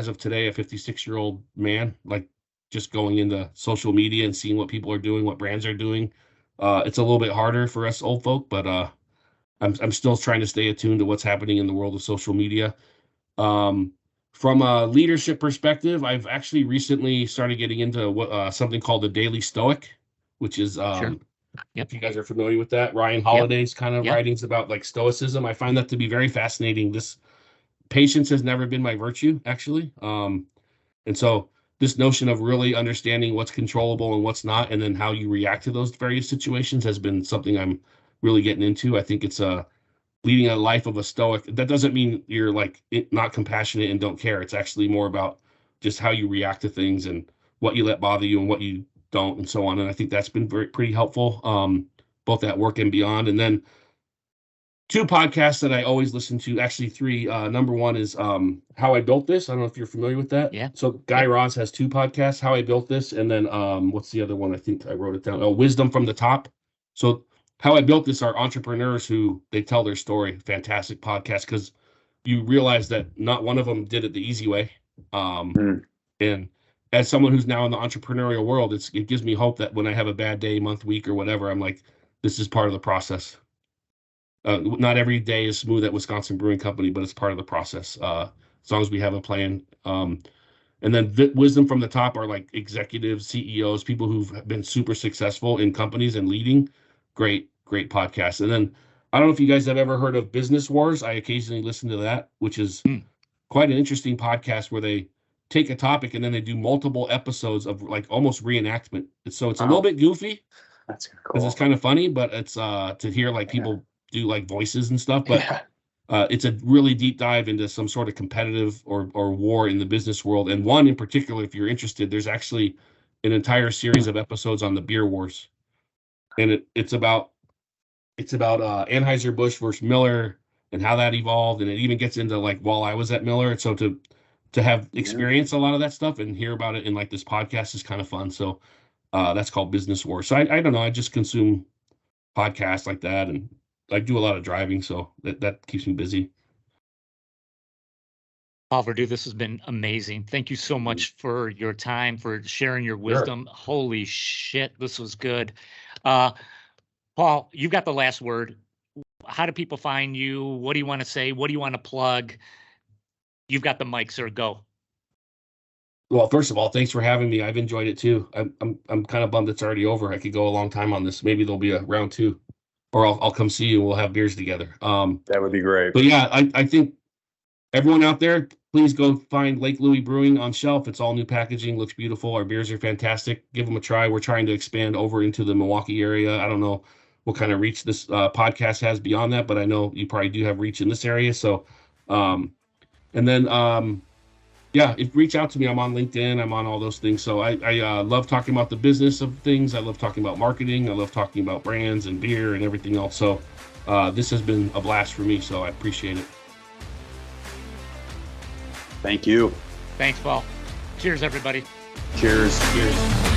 of today, a 56-year-old man, like just going into social media and seeing what people are doing, what brands are doing. It's a little bit harder for us old folk, but I'm still trying to stay attuned to what's happening in the world of social media. From a leadership perspective, I've actually recently started getting into what something called the Daily Stoic, which is Sure. if you guys are familiar with that, Ryan Holiday's kind of writings about like stoicism. I find that to be very fascinating. This patience has never been my virtue, actually. And so this notion of really understanding what's controllable and what's not, and then how you react to those various situations has been something I'm really getting into. I think it's leading a life of a stoic. That doesn't mean you're like not compassionate and don't care. It's actually more about just how you react to things and what you let bother you and what you don't, and so on. And I think that's been pretty helpful, both at work and beyond. And then two podcasts that I always listen to, actually three. Number one is How I Built This. I don't know if you're familiar with that. Yeah. So Guy Raz has two podcasts, How I Built This, and then what's the other one? I think I wrote it down. Oh, Wisdom from the Top. So How I Built This are entrepreneurs who they tell their story. Fantastic podcast, because you realize that not one of them did it the easy way. And as someone who's now in the entrepreneurial world, it gives me hope that when I have a bad day, month, week, or whatever, I'm like, this is part of the process. Not every day is smooth at Wisconsin Brewing Company, but it's part of the process. As long as we have a plan. And then Wisdom from the Top are like executives, CEOs, people who've been super successful in companies and leading. Great podcast. And then I don't know if you guys have ever heard of Business Wars. I occasionally listen to that, which is quite an interesting podcast where they take a topic and then they do multiple episodes of like almost reenactment. So it's a little bit goofy. That's cool. Because it's kind of funny, but it's to hear like people do like voices and stuff. But it's a really deep dive into some sort of competitive or war in the business world. And one in particular, if you're interested, there's actually an entire series of episodes on the beer wars. And it's about Anheuser-Busch versus Miller and how that evolved, and it even gets into like while I was at Miller. So to have experienced a lot of that stuff and hear about it in like this podcast is kind of fun. So that's called Business Wars. So I don't know, I just consume podcasts like that, and I do a lot of driving, so that keeps me busy. Paul Verdu, this has been amazing. Thank you so much for your time, for sharing your wisdom. Sure. Holy shit, this was good. Paul, you got the last word. How do people find you? What do you want to say? What do you want to plug? You've got the mic, sir. Go. Well, first of all, thanks for having me. I've enjoyed it too. I'm kind of bummed it's already over. I could go a long time on this. Maybe there'll be a round two, or I'll come see you and we'll have beers together. That would be great. But yeah, I think everyone out there, please go find Lake Louis Brewing on shelf. It's all new packaging, looks beautiful. Our beers are fantastic. Give them a try. We're trying to expand over into the Milwaukee area. I don't know what kind of reach this podcast has beyond that, but I know you probably do have reach in this area. So, and then, reach out to me. I'm on LinkedIn. I'm on all those things. So I love talking about the business of things. I love talking about marketing. I love talking about brands and beer and everything else. So this has been a blast for me. So I appreciate it. Thank you. Thanks, Paul. Cheers, everybody. Cheers. Cheers.